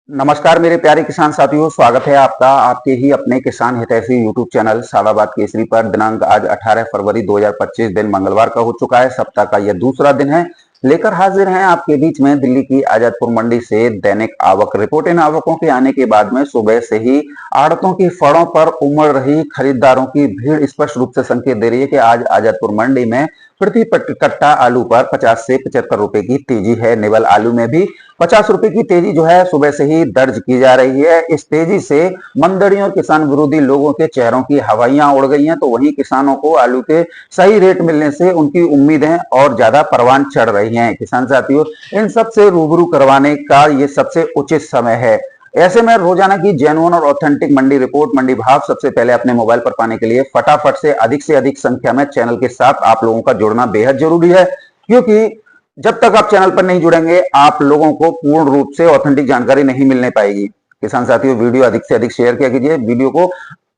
नमस्कार मेरे प्यारे किसान साथियों, स्वागत है आपका आपके ही अपने किसान हितैषी यूट्यूब चैनल सादाबाद केसरी पर। दिनांक आज 18 फरवरी 2025 दिन मंगलवार का हो चुका है। सप्ताह का यह दूसरा दिन है। लेकर हाजिर हैं आपके बीच में दिल्ली की आजादपुर मंडी से दैनिक आवक रिपोर्ट। इन आवकों के आने के बाद में सुबह से ही आड़तों की फड़ों पर उमड़ रही खरीदारों की भीड़ स्पष्ट रूप से संकेत दे रही है कि आज आजादपुर मंडी में प्रति कट्टा आलू पर 50 से 75 रुपए की तेजी है। निवल आलू में भी 50 रुपए की तेजी जो है सुबह से ही दर्ज की जा रही है। इस तेजी से मंदड़ियों और किसान विरोधी लोगों के चेहरों की हवाइयां उड़ गई हैं, तो वहीं किसानों को आलू के सही रेट मिलने से उनकी उम्मीदें और ज्यादा परवान चढ़ रही हैं। किसान साथियों, इन सब से रूबरू करवाने का ये सबसे उचित समय है। ऐसे में रोजाना की जेन्युइन और ऑथेंटिक मंडी रिपोर्ट, मंडी भाव सबसे पहले अपने मोबाइल पर पाने के लिए फटाफट से अधिक संख्या में चैनल के साथ आप लोगों का जुड़ना बेहद जरूरी है, क्योंकि जब तक आप चैनल पर नहीं जुड़ेंगे आप लोगों को पूर्ण रूप से ऑथेंटिक जानकारी नहीं मिलने पाएगी। किसान साथियों, वीडियो अधिक से अधिक शेयर किया कीजिए, वीडियो को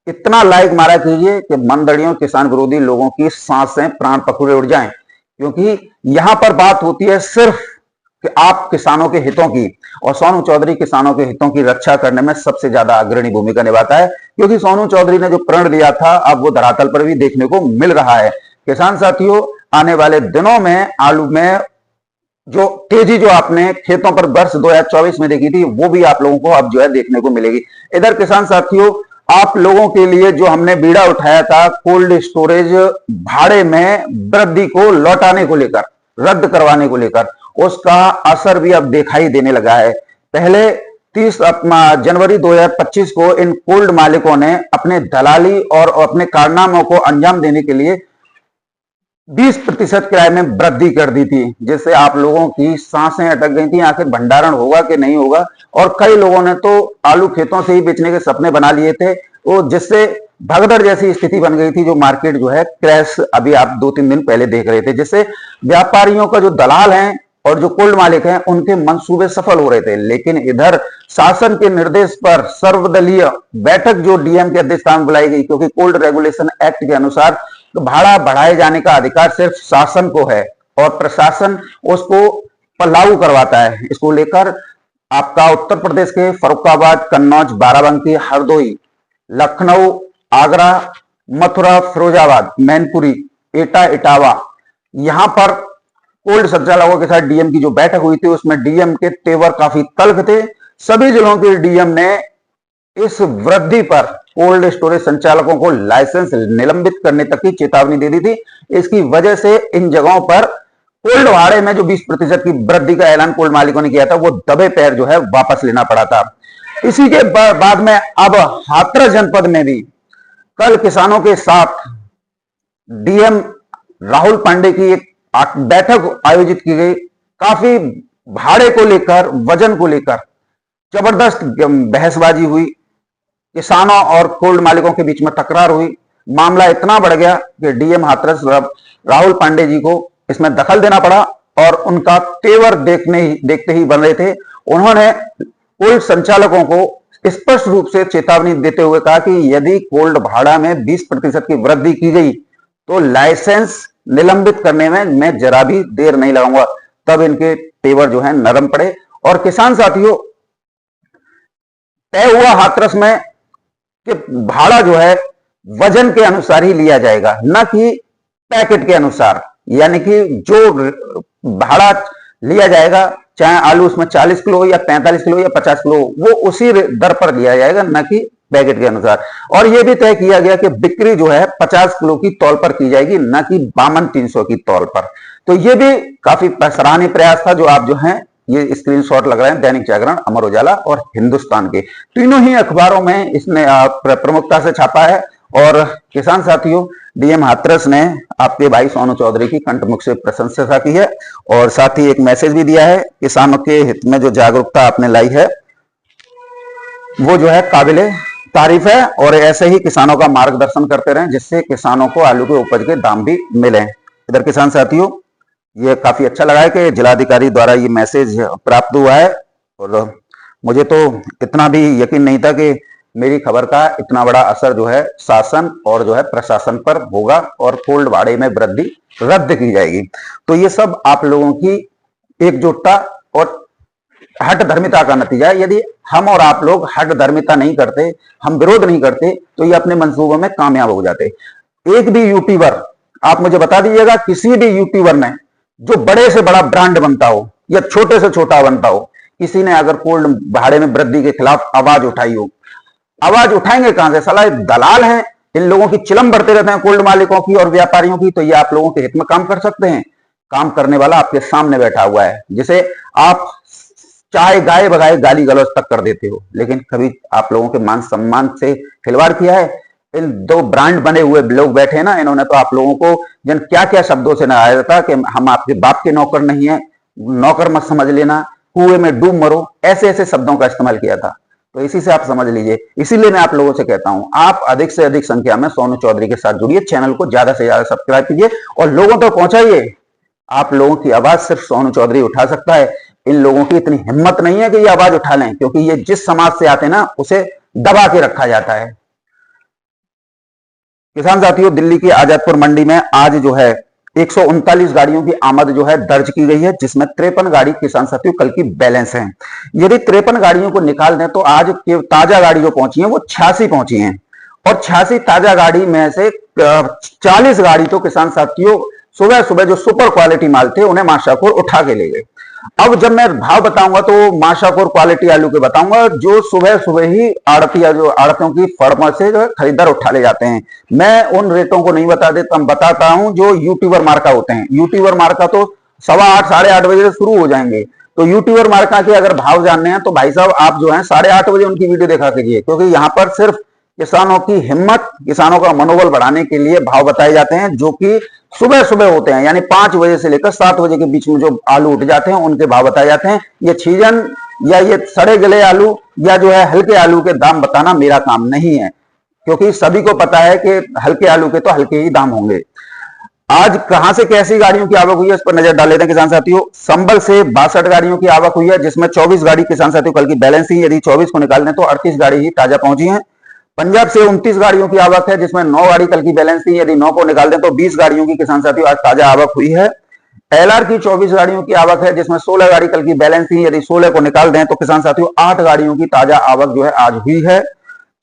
इतना लाइक मारा कीजिए कि मंदड़ियों किसान विरोधी लोगों की सांसें प्राण पखेरु उड़ जाएं, क्योंकि यहां पर बात होती है सिर्फ कि आप किसानों के हितों की, और सोनू चौधरी किसानों के हितों की रक्षा करने में सबसे ज्यादा अग्रणी भूमिका निभाता है, क्योंकि सोनू चौधरी ने जो प्रण लिया था अब वो धरातल पर भी देखने को मिल रहा है। किसान साथियों, आने वाले दिनों में आलू में जो तेजी जो आपने खेतों पर वर्ष 2024 में देखी थी वो भी आप लोगों को अब जो है देखने को मिलेगी। इधर किसान साथियों, आप लोगों के लिए जो हमने बीड़ा उठाया था कोल्ड स्टोरेज भाड़े में वृद्धि को लौटाने को लेकर, रद्द करवाने को लेकर, उसका असर भी अब दिखाई देने लगा है। पहले 30 जनवरी 2025 को इन कोल्ड मालिकों ने अपने दलाली और अपने कारनामों को अंजाम देने के लिए 20% किराए में वृद्धि कर दी थी, जिससे आप लोगों की सांसें अटक गई थी, आखिर भंडारण होगा कि नहीं होगा। और कई लोगों ने तो आलू खेतों से ही बेचने के सपने बना लिए थे, वो जिससे भगदड़ जैसी स्थिति बन गई थी। जो मार्केट जो है क्रैश अभी आप 2-3 दिन पहले देख रहे थे, जिससे व्यापारियों का जो दलाल हैं और जो कोल्ड मालिक हैं उनके मंसूबे सफल हो रहे थे। लेकिन इधर शासन के निर्देश पर सर्वदलीय बैठक जो डीएम के अध्यक्षता में बुलाई गई, क्योंकि कोल्ड रेगुलेशन एक्ट के अनुसार तो भाड़ा बढ़ाए जाने का अधिकार सिर्फ शासन को है और प्रशासन उसको लागू करवाता है। इसको लेकर आपका उत्तर प्रदेश के फर्रुखाबाद, कन्नौज, बाराबंकी, हरदोई, लखनऊ, आगरा, मथुरा, फिरोजाबाद, मैनपुरी, एटा, इटावा, यहां पर कोल्ड संचालकों के साथ डीएम की जो बैठक हुई थी उसमें डीएम के तेवर काफी तल्ख थे। सभी जिलों के डीएम ने इस वृद्धि पर कोल्ड स्टोरेज संचालकों को लाइसेंस निलंबित करने तक की चेतावनी दे दी थी। इसकी वजह से इन जगहों पर कोल्ड भाड़े में जो 20% की वृद्धि का ऐलान कोल्ड मालिकों ने किया था वो दबे पैर जो है वापस लेना पड़ा था। इसी के बाद में अब हाथरस जनपद में भी कल किसानों के साथ डीएम राहुल पांडे की एक बैठक आयोजित की गई। काफी भाड़े को लेकर, वजन को लेकर जबरदस्त बहसबाजी हुई, किसानों और कोल्ड मालिकों के बीच में तकरार हुई। मामला इतना बढ़ गया कि डीएम हाथरस राहुल पांडे जी को इसमें दखल देना पड़ा और उनका तेवर देखते ही बन रहे थे। उन्होंने कोल्ड संचालकों को स्पष्ट रूप से चेतावनी देते हुए कहा कि यदि कोल्ड भाड़ा में 20% की वृद्धि की गई तो लाइसेंस निलंबित करने में मैं जरा भी देर नहीं लगाऊंगा। तब इनके तेवर जो है नरम पड़े। और किसान साथियों, तय हुआ हाथरस में कि भाड़ा जो है वजन के अनुसार ही लिया जाएगा, न कि पैकेट के अनुसार। यानी कि जो भाड़ा लिया जाएगा, चाहे आलू उसमें 40 किलो या 45 किलो या 50 किलो, वो उसी दर पर लिया जाएगा, न कि पैकेट के अनुसार। और यह भी तय किया गया कि बिक्री जो है 50 किलो की तौल पर की जाएगी, न कि 52-300 की तौल पर। तो यह भी काफी सराहनीय प्रयास था जो आप जो है ये स्क्रीनशॉट लग रहे हैं दैनिक जागरण, अमर उजाला और हिंदुस्तान के, तीनों ही अखबारों में इसने प्रमुखता से छापा है। और किसान साथियों, डीएम हाथरस ने आपके भाई सोनू चौधरी की कंठमुख से प्रशंसा की है और साथ ही एक मैसेज भी दिया है। किसानों के हित में जो जागरूकता आपने लाई है वो जो है काबिले तारीफ है, और ऐसे ही किसानों का मार्गदर्शन करते रहें जिससे किसानों को आलू के उपज के दाम भी मिले। इधर किसान साथियों, ये काफी अच्छा लगा है कि जिलाधिकारी द्वारा ये मैसेज प्राप्त हुआ है, और मुझे तो इतना भी यकीन नहीं था कि मेरी खबर का इतना बड़ा असर जो है शासन और जो है प्रशासन पर होगा और कोल्ड भाड़े में वृद्धि रद्द की जाएगी। तो ये सब आप लोगों की एकजुटता और हट धर्मिता का नतीजा है। यदि हम और आप लोग हट धर्मिता नहीं करते, हम विरोध नहीं करते, तो ये अपने मंसूबों में कामयाब हो जाते। एक भी यूट्यूबर, आप मुझे बता दीजिएगा, किसी भी यूट्यूबर ने जो बड़े से बड़ा ब्रांड बनता हो या छोटे से छोटा बनता हो, किसी ने अगर कोल्ड भाड़े में वृद्धि के खिलाफ आवाज उठाई हो, आवाज उठाएंगे कहां से? साला दलाल हैं, इन लोगों की चिलम बढ़ते रहते हैं, कोल्ड मालिकों की और व्यापारियों की। तो ये आप लोगों के हित में काम कर सकते हैं? काम करने वाला आपके सामने बैठा हुआ है, जिसे आप चाहे गाए बगाए गाली गलौज तक कर देते हो, लेकिन कभी आप लोगों के मान सम्मान से खिलवाड़ किया है? इन दो ब्रांड बने हुए लोग बैठे हैं ना, इन्होंने तो आप लोगों को जन क्या क्या शब्दों से नहाया था कि हम आपके बाप के नौकर नहीं है, नौकर मत समझ लेना, कुएं में डूब मरो, ऐसे ऐसे शब्दों का इस्तेमाल किया था। तो इसी से आप समझ लीजिए। इसीलिए मैं आप लोगों से कहता हूं, आप अधिक से अधिक संख्या में सोनू चौधरी के साथ जुड़िए, चैनल को ज्यादा से ज्यादा सब्सक्राइब कीजिए और लोगों तक पहुंचाइए। आप लोगों की आवाज सिर्फ सोनू चौधरी उठा सकता है। इन लोगों की इतनी हिम्मत नहीं है कि ये आवाज उठा लें, क्योंकि ये जिस समाज से आते हैं ना, उसे दबा के रखा जाता है। किसान साथियों, दिल्ली की आजादपुर मंडी में आज जो है 139 गाड़ियों की आमद जो है दर्ज की गई है, जिसमें 53 गाड़ी किसान साथियों कल की बैलेंस है। यदि 53 गाड़ियों को निकाल दें तो आज ताजा गाड़ी जो पहुंची है वो 86 पहुंची हैं, और 86 ताजा गाड़ी में से 40 गाड़ी तो किसान साथियों सुबह सुबह जो सुपर क्वालिटी माल थे उन्हें माशाखोर उठा के ले गए। अब जब मैं भाव बताऊंगा तो माशाखोर क्वालिटी आलू के बताऊंगा, जो सुबह सुबह ही आड़तिया जो आड़तियों की फर्म से जो है खरीदार उठा ले जाते हैं। मैं उन रेटों को नहीं बता देता, बताता हूं जो यूट्यूबर मार्का होते हैं। यूट्यूबर मार्का तो 8:15 8:30 बजे से शुरू हो जाएंगे। तो यूट्यूबर मार्का के अगर भाव जानने हैं तो भाई साहब आप जो है 8:30 बजे उनकी वीडियो देखा कीजिए, क्योंकि यहां पर सिर्फ किसानों की हिम्मत, किसानों का मनोबल बढ़ाने के लिए भाव बताए जाते हैं, जो कि सुबह सुबह होते हैं, यानी 5 बजे से लेकर 7 बजे के बीच में जो आलू उठ जाते हैं उनके भाव बताए जाते हैं। ये छीजन या ये सड़े गले आलू या जो है हल्के आलू के दाम बताना मेरा काम नहीं है, क्योंकि सभी को पता है कि हल्के आलू के तो हल्के ही दाम होंगे। आज कहां से कैसी गाड़ियों की आवक हुई है इस पर नजर डाल लेते हैं किसान साथियों। संबल से 62 गाड़ियों की आवक हुई है, जिसमें 24 गाड़ी किसान साथियों कल की बैलेंस ही। यदि 24 को निकाल दें तो 38 गाड़ी ही ताजा पहुंची है। पंजाब से 29 गाड़ियों की आवक है, जिसमें 9 गाड़ी कल की बैलेंस थी। यदि 9 को निकाल दें तो 20 गाड़ियों की किसान साथियों आज ताजा आवक हुई है। एलआर की 24 गाड़ियों की आवक है, जिसमें 16 गाड़ी कल की बैलेंस थी। यदि 16 को निकाल दें तो किसान साथियों 8 गाड़ियों की ताजा आवक जो है आज हुई है।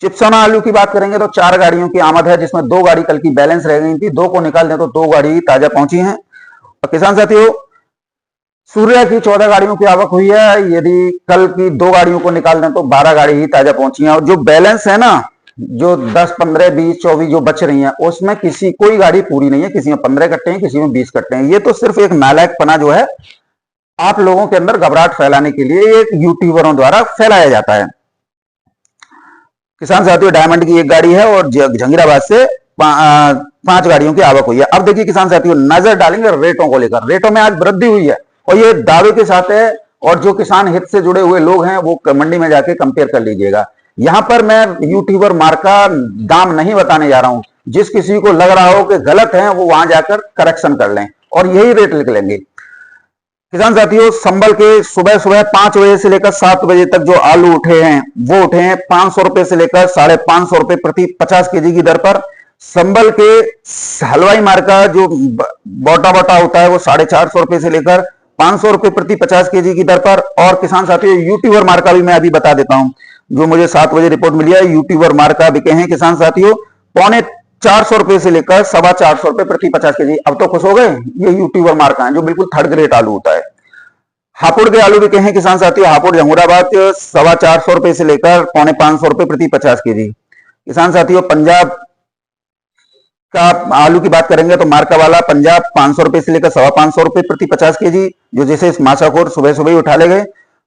चिप्सोना आलू की बात करेंगे तो 4 गाड़ियों की आमद है, जिसमें 2 गाड़ी कल की बैलेंस रह गई थी। 2 को निकाल दें तो 2 गाड़ी ताजा पहुंची है। और किसान साथियों सूर्या की 14 गाड़ियों की आवक हुई है। यदि कल की 2 गाड़ियों को निकाल दें तो 12 गाड़ी ही ताजा पहुंची है। और जो बैलेंस है ना, जो 10, 15, 20, 24 जो बच रही हैं, उसमें कोई गाड़ी पूरी नहीं है। किसी में 15 कट्टे हैं, किसी में 20 कट्टे हैं। ये तो सिर्फ एक नालायकपना जो है आप लोगों के अंदर घबराहट फैलाने के लिए एक यूट्यूबरों द्वारा फैलाया जाता है। किसान साथियों डायमंड की 1 गाड़ी है और जंगीराबाद से 5 गाड़ियों की आवक हुई है। अब देखिए किसान साथियों, नजर डालेंगे रेटों को लेकर। रेटों में आज वृद्धि हुई है और ये दावे के साथ है, और जो किसान हित से जुड़े हुए लोग हैं वो मंडी में जाके कंपेयर कर लीजिएगा। यहां पर मैं यूट्यूबर मार्का दाम नहीं बताने जा रहा हूं। जिस किसी को लग रहा हो कि गलत है वो वहां जाकर करेक्शन कर लें और यही रेट लिख लेंगे। किसान साथियों संभल के सुबह सुबह 5 बजे से लेकर 7 बजे तक जो आलू उठे हैं वो उठे हैं 500 रुपए से लेकर 550 रुपए प्रति 50 केजी की दर पर। संभल के हलवाई मार्का जो बोटा बोटा होता है वो 450 रुपए से लेकर 500 रुपए प्रति 50 केजी की दर पर। और किसान साथियों यूट्यूबर मार्का भी मैं अभी बता देता हूं, जो मुझे 7 बजे रिपोर्ट मिली है। यूट्यूबर मार्का बिके हैं किसान साथियों 450 रुपए से लेकर 425 रुपए प्रति 50 केजी। अब तो खुश हो गए, ये यूट्यूबर मार्का है जो बिल्कुल थर्ड ग्रेड आलू होता है। हापुड़ के आलू बिके हैं किसान साथियों हापुड़ जमूराबाद 425 रुपए से लेकर 450 रुपए प्रति 50 केजी। किसान साथियों पंजाब का आलू की बात करेंगे तो मार्का वाला पंजाब 500 रुपए से लेकर 525 रुपए प्रति 50 केजी, जो जैसे माशाखोर सुबह सुबह ही उठा ले गए।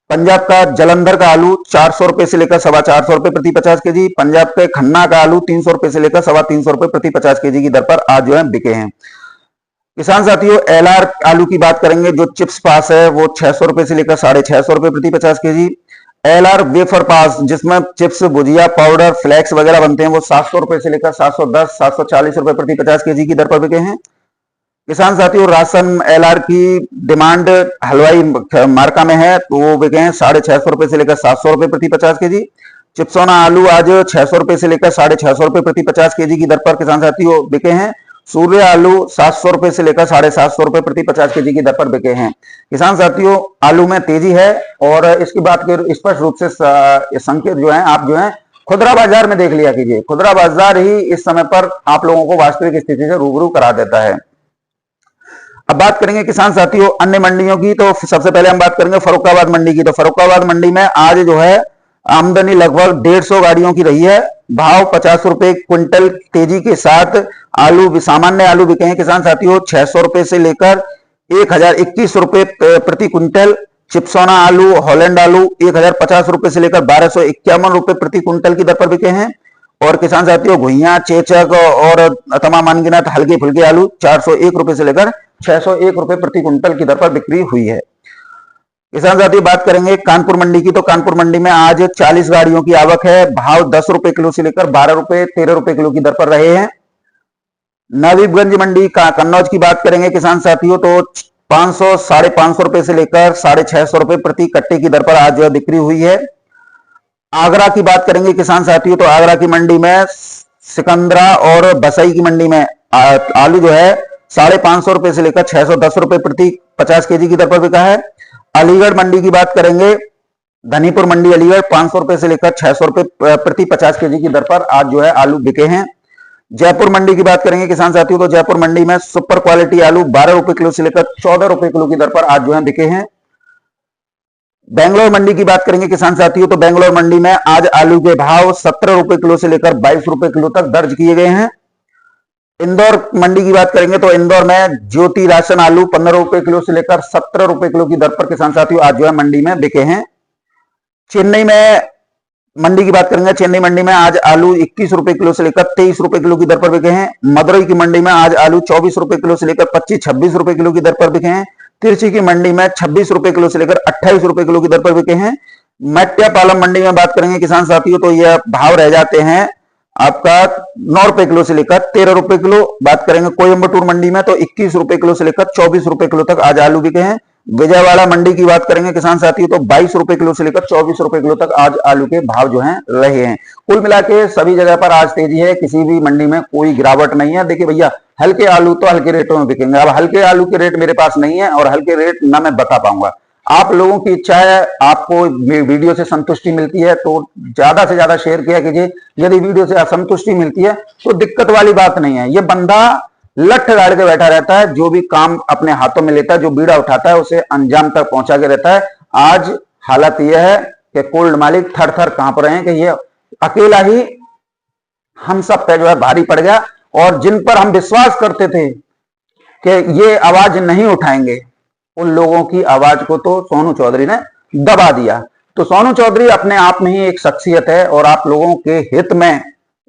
पंजाब का जलंधर का आलू 400 रुपए से लेकर 425 रुपए प्रति 50 केजी। पंजाब के खन्ना का आलू 300 रुपए से लेकर 325 रुपए प्रति 50 केजी की दर पर आज जो है बिके हैं। किसान साथियों एलआर आलू की बात करेंगे, जो चिप्स पास है वो 600 रुपए से लेकर 650 रुपए प्रति 50 केजी। एलआर वेफर पास जिसमें चिप्स भुजिया पाउडर फ्लेक्स वगैरह बनते हैं वो 700 रुपए से लेकर 710 740 रुपए प्रति 50 केजी की दर पर बिके हैं। किसान साथियों राशन एलआर की डिमांड हलवाई मार्का में है तो वो बिके हैं 650 रुपए से लेकर 700 रुपए प्रति 50 केजी। चिप्सोना आलू आज 600 रुपए से लेकर 650 रुपए प्रति 50 केजी की दर पर किसान साथियों बिके हैं। सूर्य आलू 700 रुपए से लेकर 750 रुपए प्रति 50 केजी की दर पर बिके हैं। किसान साथियों, आलू में तेजी है और इसकी बात करें स्पष्ट रूप से संकेत जो है आप जो है खुदरा बाजार में देख लिया कीजिए। खुदरा बाजार ही इस समय पर आप लोगों को वास्तविक स्थिति से रूबरू करा देता है। अब बात करेंगे किसान साथियों अन्य मंडियों की, तो सबसे पहले हम बात करेंगे फर्रुखाबाद मंडी की। तो फर्रुखाबाद मंडी में आज जो है आमदनी लगभग 150 गाड़ियों की रही है। भाव 50 रुपए क्विंटल तेजी के साथ आलू, सामान्य आलू बिके हैं किसान साथियों 600 रुपए से लेकर 1021 रुपए प्रति क्विंटल। चिप्सोना आलू, हॉलैंड आलू 1050 रुपए से लेकर 1251 रुपए प्रति क्विंटल की दर पर बिके हैं। और किसान साथियों घुइयां, चेचक और तमाम अनगिनत हल्के फुल्के आलू 401 रुपए से लेकर 601 रुपए प्रति क्विंटल की दर पर बिक्री हुई है। किसान साथियों बात करेंगे कानपुर मंडी की, तो कानपुर मंडी में आज 40 गाड़ियों की आवक है। भाव 10 रुपए किलो से लेकर 12 रुपए 13 रुपए किलो की दर पर रहे हैं। नवीबगंज मंडी का कन्नौज की बात करेंगे किसान साथियों, तो 500 550 रुपए से लेकर 650 रुपए प्रति कट्टे की दर पर आज जो बिक्री हुई है। आगरा की बात करेंगे किसान साथियों, तो आगरा की मंडी में सिकंदरा और बसई की मंडी में आलू जो है 550 रुपए से लेकर 610 रुपए प्रति 50 केजी की दर पर बिका है। अलीगढ़ मंडी की बात करेंगे, धनीपुर मंडी अलीगढ़ 500 रुपए से लेकर 600 रुपए प्रति 50 केजी की दर पर आज जो है आलू बिके हैं। जयपुर मंडी की बात करेंगे किसान साथियों, तो जयपुर मंडी में सुपर क्वालिटी आलू 12 रुपए किलो से लेकर 14 रुपए किलो की दर पर आज जो है बिके हैं। बेंगलोर मंडी की बात करेंगे किसान साथियों, तो बेंगलोर मंडी में आज आलू के भाव 17 रुपए किलो से लेकर 22 रुपए किलो तक दर्ज किए गए हैं। इंदौर मंडी की बात करेंगे, तो इंदौर में ज्योति राशन आलू 15 रुपए किलो से लेकर 17 रुपए किलो की दर पर किसान साथियों आज जो है मंडी में बिके हैं। चेन्नई में मंडी की बात करेंगे, चेन्नई मंडी में आज आलू 21 रुपए किलो से लेकर 23 रुपए किलो की दर पर बिके हैं। मदुरई की मंडी में आज आलू 24 रुपए किलो से लेकर 25-26 रुपए किलो की दर पर बिके हैं। तिरछी की मंडी में 26 रुपए किलो से लेकर 28 रुपए किलो की दर पर बिके हैं। मेट्यापालम मंडी में बात करेंगे किसान साथियों, तो यह भाव रह जाते हैं आपका 9 रुपए किलो से लेकर 13 रुपए किलो। बात करेंगे कोयंबटूर मंडी में, तो 21 रुपए किलो से लेकर 24 रुपए किलो तक आज आलू बिके हैं। विजयवाड़ा मंडी की बात करेंगे किसान साथियों, तो 22 रुपए किलो से लेकर 24 रुपए किलो तक आज आलू के भाव जो हैं रहे हैं। कुल मिला के सभी जगह पर आज तेजी है, किसी भी मंडी में कोई गिरावट नहीं है। देखिए भैया, हल्के आलू तो हल्के रेटों में बिकेंगे। अब हल्के आलू के रेट मेरे पास नहीं है और हल्के रेट ना मैं बता पाऊंगा। आप लोगों की इच्छा है, आपको वीडियो से संतुष्टि मिलती है तो ज्यादा से ज्यादा शेयर किया कीजिए। यदि वीडियो से असंतुष्टि मिलती है तो दिक्कत वाली बात नहीं है। ये बंदा लठ गाड़ के बैठा रहता है, जो भी काम अपने हाथों में लेता है, जो बीड़ा उठाता है उसे अंजाम तक पहुंचा के रहता है। आज हालत यह है कि कोल्ड मालिक थर थर कांप रहे हैं कि ये अकेला ही हम सब पे जो है भारी पड़ गया। और जिन पर हम विश्वास करते थे कि ये आवाज नहीं उठाएंगे, उन लोगों की आवाज को तो सोनू चौधरी ने दबा दिया। तो सोनू चौधरी अपने आप में ही एक शख्सियत है और आप लोगों के हित में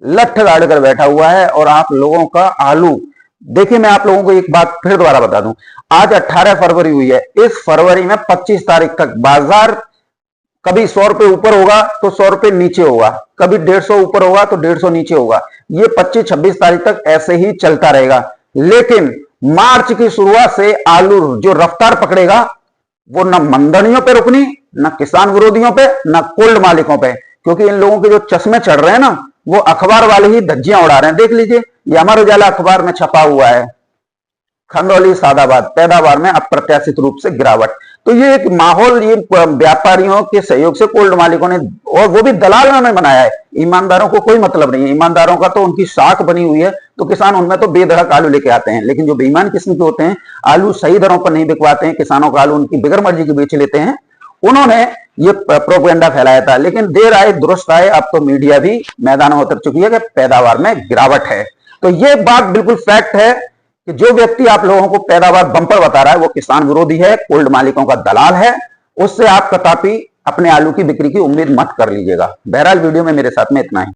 लठ गाड़ कर बैठा हुआ है। और आप लोगों का आलू, देखिए मैं आप लोगों को एक बात फिर दोबारा बता दूं, आज 18 फरवरी हुई है। इस फरवरी में 25 तारीख तक बाजार कभी 100 रुपए ऊपर होगा तो 100 रुपए नीचे होगा, कभी 150 ऊपर होगा तो 150 नीचे होगा। ये 25-26 तारीख तक ऐसे ही चलता रहेगा। लेकिन मार्च की शुरुआत से आलू जो रफ्तार पकड़ेगा वो न मंदनियों पे रुकनी, न किसान विरोधियों पे, न कोल्ड मालिकों पे। क्योंकि इन लोगों के जो चश्मे चढ़ रहे हैं ना, वो अखबार वाले ही धज्जियां उड़ा रहे हैं। देख लीजिए, ये अमर उजाला अखबार में छपा हुआ है, खंडौली सादाबाद पैदावार में अप्रत्याशित रूप से गिरावट। तो ये एक माहौल ये व्यापारियों के सहयोग से कोल्ड मालिकों ने, और वो भी दलालों ने बनाया है। ईमानदारों को कोई मतलब नहीं है। ईमानदारों का तो उनकी साख बनी हुई है, तो किसान उनमें तो बेधड़क आलू लेके आते हैं। लेकिन जो बेईमान किस्म के होते हैं, आलू सही दरों पर नहीं बिकवाते हैं, किसानों का आलू उनकी बिगर मर्जी के बेच लेते हैं, उन्होंने ये प्रोपेगेंडा फैलाया था। लेकिन देर आए दुरुस्त आए, अब तो मीडिया भी मैदान में उतर चुकी है कि पैदावार में गिरावट है। तो ये बात बिल्कुल फैक्ट है कि जो व्यक्ति आप लोगों को पैदावार बंपर बता रहा है वो किसान विरोधी है, कोल्ड मालिकों का दलाल है। उससे आप कदापि अपने आलू की बिक्री की उम्मीद मत कर लीजिएगा। बहरहाल वीडियो में मेरे साथ में इतना ही।